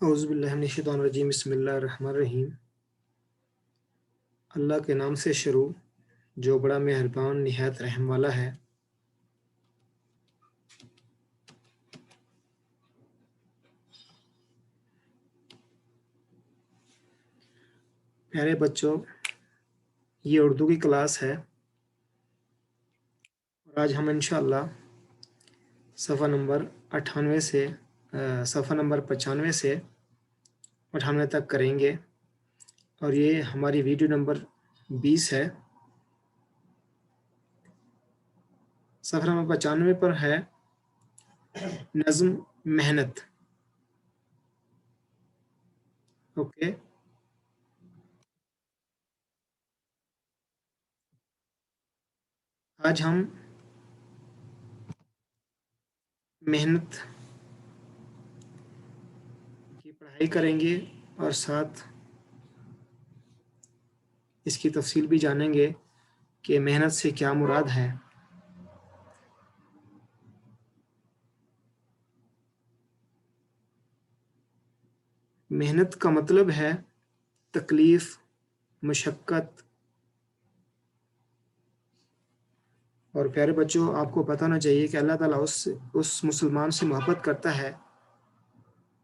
اعوذ باللہ من الشیطان الرجیم بسم اللہ الرحمن الرحیم۔ اللہ کے نام سے شروع جو بڑا مہربان نہایت رحم والا ہے۔ پیارے بچوں، یہ اردو کی کلاس ہے اور آج ہم انشاءاللہ صفحہ نمبر 98 سے صفحہ نمبر 95 سے 98 تک کریں گے، اور یہ ہماری ویڈیو نمبر 20 ہے۔ صفحہ نمبر 95 پر ہے نظم محنت۔ اوکے، آج ہم محنت کی پڑھائی کریں گے اور ساتھ اس کی تفصیل بھی جانیں گے کہ محنت سے کیا مراد ہے۔ محنت کا مطلب ہے تکلیف، مشقت، اور پیارے بچوں آپ کو پتہ ہونا چاہیے کہ اللہ تعالیٰ اس مسلمان سے محبت کرتا ہے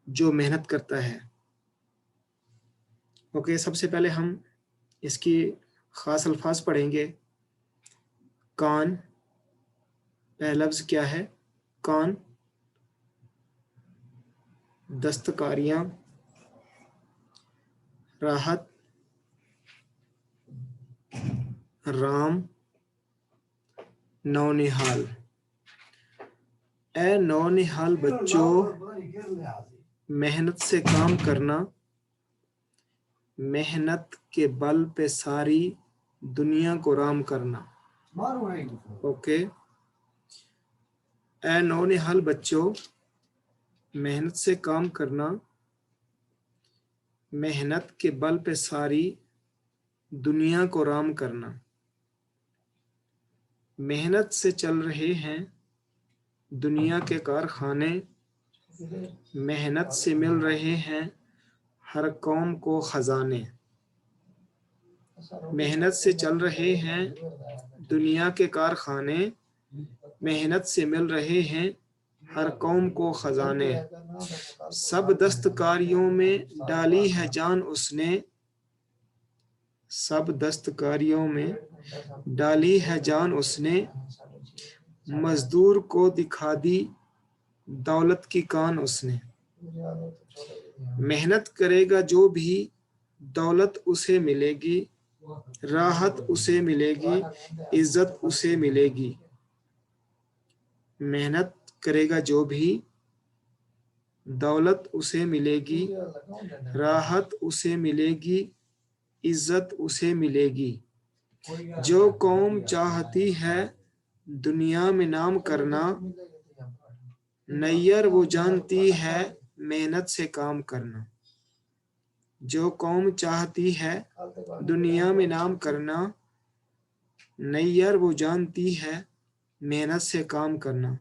جو محنت کرتا ہے۔ اوکے، سب سے پہلے ہم اس کی خاص الفاظ پڑھیں گے۔ کان، پہلا لفظ کیا ہے؟ کان، دستکاریاں، راحت، رام، نونہال۔ اے نونہال بچوں، محنت سے کام کرنا، محنت کے بل پہ ساری دنیا کو رام کرنا۔ اوکے، اے نونہال بچوں، محنت سے کام کرنا، محنت کے بل پہ ساری دنیا کو رام کرنا۔ محنت سے چل رہے ہیں دنیا کے کارخانے، محنت سے مل رہے ہیں ہر قوم کو خزانے۔ محنت سے چل رہے ہیں دنیا کے کارخانے، محنت سے مل رہے ہیں ہر قوم کو خزانے۔ سب دستکاریوں میں ڈالی ہے جان اس نے، سب دستکاریوں میں ڈالی ہے جان اس نے، مزدور کو دکھا دی دولت کی کان اس نے۔ محنت کرے گا جو بھی دولت اسے ملے گی، راحت اسے ملے گی، عزت اسے ملے گی۔ محنت کرے گا جو بھی دولت اسے ملے گی، راحت اسے ملے گی، عزت اسے ملے گی۔ جو قوم چاہتی ہے دنیا میں نام کرنا، نیر وہ جانتی ہے محنت سے کام کرنا۔ جو قوم چاہتی ہے دنیا میں نام کرنا، نیر وہ جانتی ہے محنت سے کام کرنا۔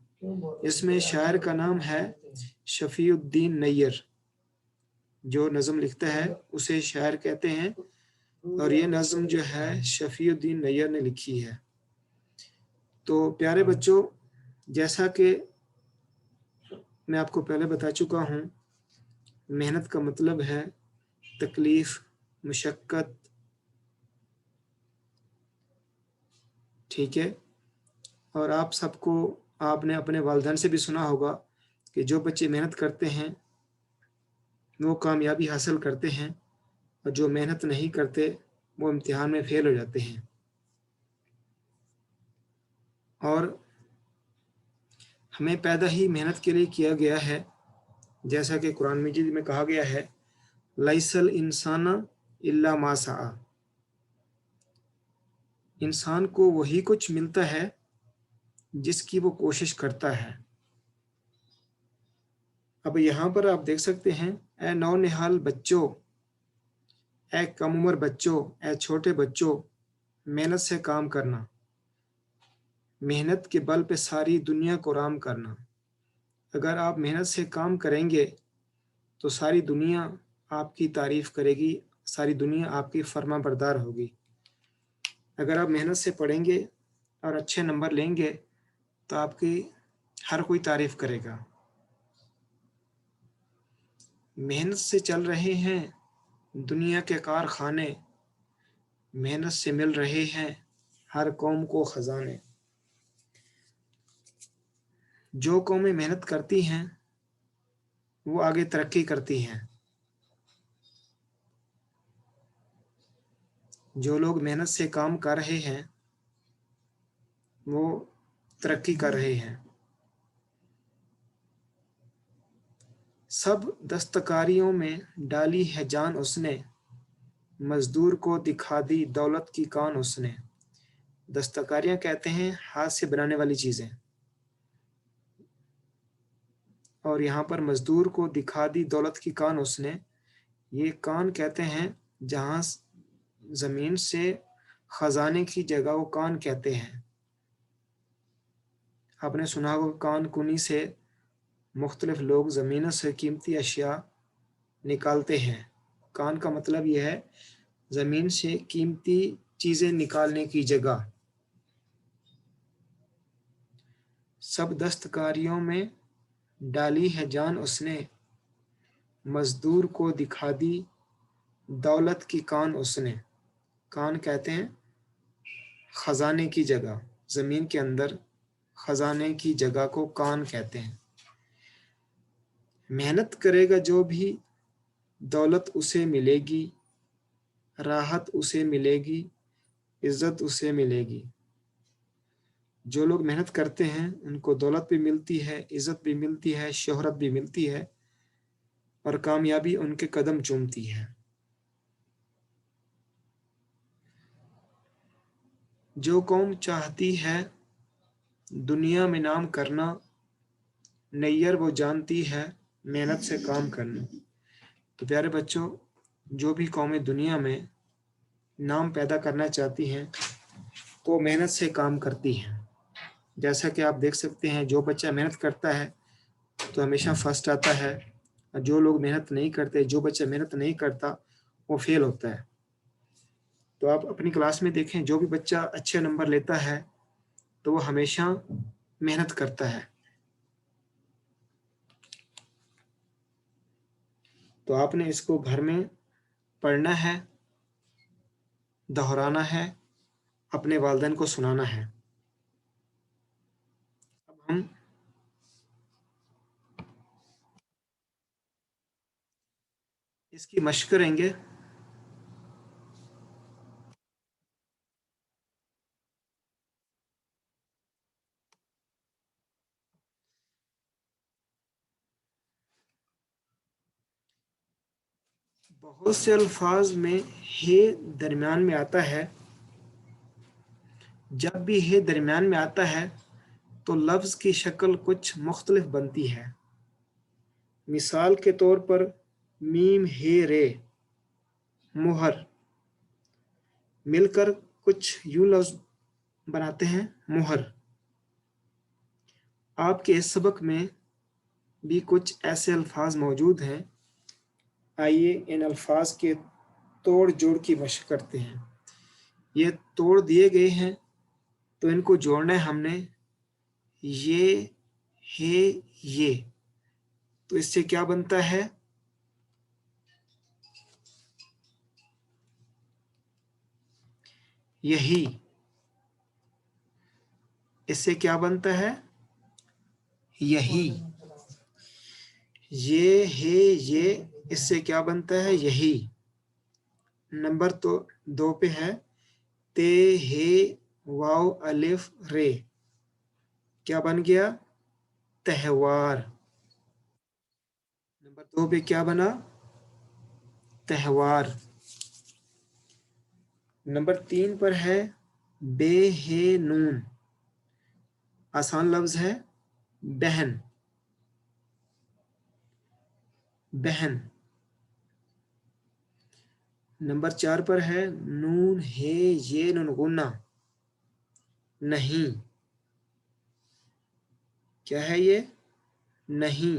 اس میں شاعر کا نام ہے شفیع الدین نیر، جو نظم لکھتا ہے اسے شاعر کہتے ہیں، اور یہ نظم جو ہے شفیع الدین نیر نے لکھی ہے۔ تو پیارے بچوں، جیسا کہ میں آپ کو پہلے بتا چکا ہوں، محنت کا مطلب ہے تکلیف، مشقت، ٹھیک ہے۔ اور آپ سب کو، آپ نے اپنے والدین سے بھی سنا ہوگا کہ جو بچے محنت کرتے ہیں وہ کامیابی حاصل کرتے ہیں، اور جو محنت نہیں کرتے وہ امتحان میں فیل ہو جاتے ہیں۔ اور ہمیں پیدا ہی محنت کے لیے کیا گیا ہے، جیسا کہ قرآن مجید میں کہا گیا ہے لیس الانسان الا ما سعی۔ انسان کو وہی کچھ ملتا ہے جس کی وہ کوشش کرتا ہے۔ اب یہاں پر آپ دیکھ سکتے ہیں، اے نونہال بچوں، اے کم عمر بچوں، اے چھوٹے بچوں، محنت سے کام کرنا، محنت کے بل پہ ساری دنیا کو رام کرنا۔ اگر آپ محنت سے کام کریں گے تو ساری دنیا آپ کی تعریف کرے گی، ساری دنیا آپ کی فرما بردار ہوگی۔ اگر آپ محنت سے پڑھیں گے اور اچھے نمبر لیں گے تو آپ کی ہر کوئی تعریف کرے گا۔ محنت سے چل رہے ہیں دنیا کے کارخانے، محنت سے مل رہے ہیں ہر قوم کو خزانے۔ جو قومیں محنت کرتی ہیں وہ آگے ترقی کرتی ہیں، جو لوگ محنت سے کام کر رہے ہیں وہ ترقی کر رہے ہیں۔ سب دستکاریوں میں ڈالی ہے جان اس نے، مزدور کو دکھا دی دولت کی کان اس نے۔ دستکاریاں کہتے ہیں ہاتھ سے بنانے والی چیزیں، اور یہاں پر مزدور کو دکھا دی دولت کی کان اس نے۔ یہ کان کہتے ہیں جہاں زمین سے خزانے کی جگہ وہ کان کہتے ہیں۔ آپ نے سنا ہوگا کان کنی سے مختلف لوگ زمینوں سے قیمتی اشیاء نکالتے ہیں۔ کان کا مطلب یہ ہے زمین سے قیمتی چیزیں نکالنے کی جگہ۔ سب دستکاریوں میں ڈالی ہے جان اس نے، مزدور کو دکھا دی دولت کی کان اس نے۔ کان کہتے ہیں خزانے کی جگہ، زمین کے اندر خزانے کی جگہ کو کان کہتے ہیں۔ محنت کرے گا جو بھی دولت اسے ملے گی، راحت اسے ملے گی، عزت اسے ملے گی۔ جو لوگ محنت کرتے ہیں ان کو دولت بھی ملتی ہے، عزت بھی ملتی ہے، شہرت بھی ملتی ہے، اور کامیابی ان کے قدم چومتی ہے۔ جو قوم چاہتی ہے دنیا میں نام کرنا، نیر وہ جانتی ہے محنت سے کام کرنا۔ تو پیارے بچوں، جو بھی قومیں دنیا میں نام پیدا کرنا چاہتی ہیں تو محنت سے کام کرتی ہیں۔ جیسا کہ آپ دیکھ سکتے ہیں جو بچہ محنت کرتا ہے تو ہمیشہ فرسٹ آتا ہے، اور جو لوگ محنت نہیں کرتے، جو بچہ محنت نہیں کرتا وہ فیل ہوتا ہے۔ تو آپ اپنی کلاس میں دیکھیں جو بھی بچہ اچھے نمبر لیتا ہے تو وہ ہمیشہ محنت کرتا ہے۔ تو آپ نے اس کو گھر میں پڑھنا ہے، دہرانا ہے، اپنے والدین کو سنانا ہے۔ اب ہم اس کی مشق کریں گے۔ بہت سے الفاظ میں ہے درمیان میں آتا ہے، جب بھی ہے درمیان میں آتا ہے تو لفظ کی شکل کچھ مختلف بنتی ہے۔ مثال کے طور پر میم ہے رے مہر مل کر کچھ یوں لفظ بناتے ہیں مہر۔ آپ کے اس سبق میں بھی کچھ ایسے الفاظ موجود ہیں، آئیے ان الفاظ کے توڑ جوڑ کی مشق کرتے ہیں۔ یہ توڑ دیے گئے ہیں تو ان کو جوڑنا ہے ہم نے، یہ ہے یہ، تو اس سے کیا بنتا ہے؟ یہی۔ اس سے کیا بنتا ہے؟ یہی۔ یہ ہے یہ، اس سے کیا بنتا ہے؟ یہی۔ نمبر تو 2 پہ ہے تے ہے واو الف رے، کیا بن گیا؟ تہوار۔ نمبر 2 پہ کیا بنا؟ تہوار۔ نمبر 3 پر ہے بے ہے نون، آسان لفظ ہے بہن، بہن۔ نمبر 4 پر ہے نون ہے یہ نون غنہ، نہیں، کیا ہے یہ؟ نہیں۔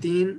3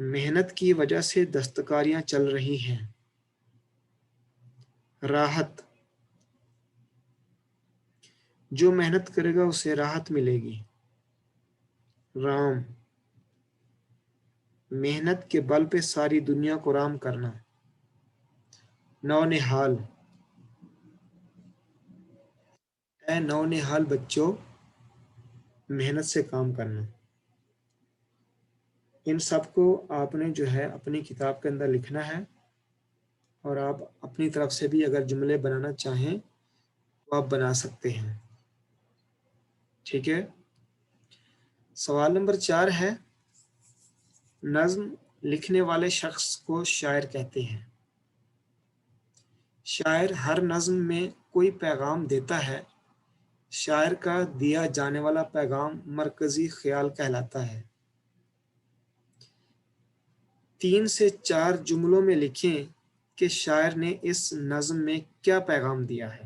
محنت کی وجہ سے دستکاریاں چل رہی ہیں. راحت، جو محنت کرے گا اسے راحت ملے گی. رام، محنت کے بل پہ ساری دنیا کو رام کرنا. نونہال، اے نونہال بچوں محنت سے کام کرنا. ان سب کو آپ نے جو ہے اپنی کتاب کے اندر لکھنا ہے، اور آپ اپنی طرف سے بھی اگر جملے بنانا چاہیں تو آپ بنا سکتے ہیں. ٹھیک ہے. سوال نمبر 4 ہے، نظم لکھنے والے شخص کو شاعر کہتے ہیں. شاعر ہر نظم میں کوئی پیغام دیتا ہے. شاعر کا دیا جانے والا پیغام مرکزی خیال کہلاتا ہے. 3 سے 4 جملوں میں لکھیں کہ شاعر نے اس نظم میں کیا پیغام دیا ہے.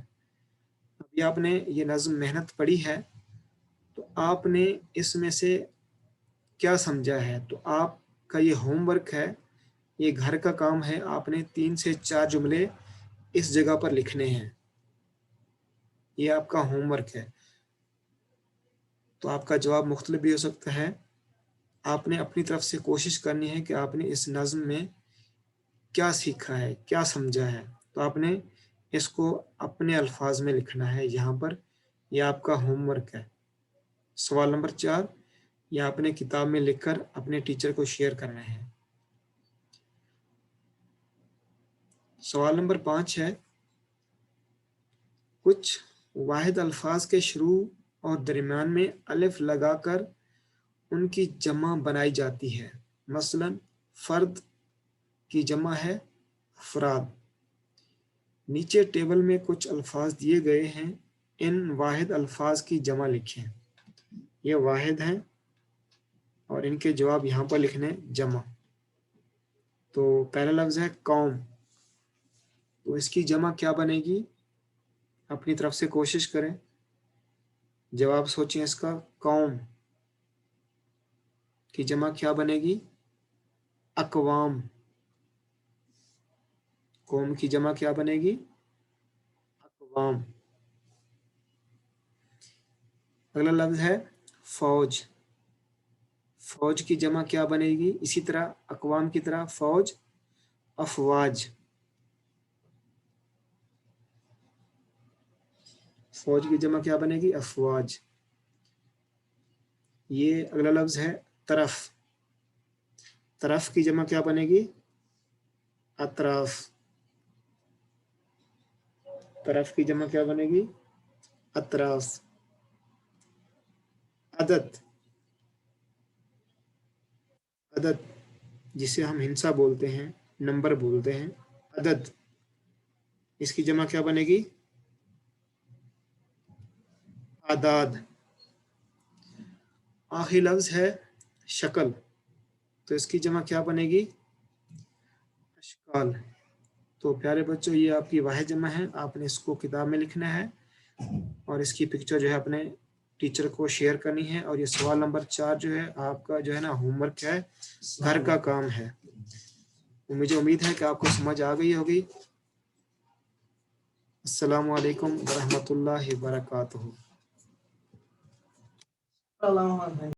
ابھی آپ نے یہ نظم محنت پڑھی ہے تو آپ نے اس میں سے کیا سمجھا ہے، تو آپ کا یہ ہوم ورک ہے، یہ گھر کا کام ہے. آپ نے 3 سے 4 جملے اس جگہ پر لکھنے ہیں. یہ آپ کا ہوم ورک ہے. تو آپ کا جواب مختلف بھی ہو سکتا ہے. آپ نے اپنی طرف سے کوشش کرنی ہے کہ آپ نے اس نظم میں کیا سیکھا ہے، کیا سمجھا ہے. تو آپ نے اس کو اپنے الفاظ میں لکھنا ہے یہاں پر. یہ آپ کا ہوم ورک ہے. سوال نمبر 4 یہ آپ نے کتاب میں لکھ کر اپنے ٹیچر کو شیئر کرنا ہے. سوال نمبر 5 ہے، کچھ واحد الفاظ کے شروع اور درمیان میں الف لگا کر ان کی جمع بنائی جاتی ہے. مثلا فرد کی جمع ہے افراد. نیچے ٹیبل میں کچھ الفاظ دیے گئے ہیں، ان واحد الفاظ کی جمع لکھیں. یہ واحد ہیں اور ان کے جواب یہاں پر لکھنے جمع. تو پہلا لفظ ہے قوم، تو اس کی جمع کیا بنے گی؟ اپنی طرف سے کوشش کریں، جواب سوچیں اس کا. قوم کی جمع کیا بنے گی؟ اقوام. قوم کی جمع کیا بنے گی؟ اقوام. اگلا لفظ ہے فوج. فوج کی جمع کیا بنے گی؟ اسی طرح اقوام کی طرح فوج افواج. فوج کی جمع کیا بنے گی؟ افواج. یہ اگلا لفظ ہے طرف. طرف کی جمع کیا بنے گی؟ اطراف. طرف کی جمع کیا بنے گی؟ اطراف. عدد. عدد جسے ہم ہندسہ بولتے ہیں، نمبر بولتے ہیں. عدد اس کی جمع کیا بنے گی؟ اعداد. آخری لفظ ہے شکل، تو اس کی جمع کیا بنے گی؟ اشکال. تو پیارے بچوں یہ آپ کی واحد جمع ہے. آپ نے اس کو کتاب میں لکھنا ہے اور اس کی پکچر جو ہے اپنے ٹیچر کو شیئر کرنی ہے. اور یہ سوال نمبر 4 جو ہے آپ کا جو ہے نا ہوم ورک ہے، گھر کا کام ہے. مجھے امید ہے کہ آپ کو سمجھ آ گئی ہوگی. السلام علیکم ورحمۃ اللہ وبرکاتہ.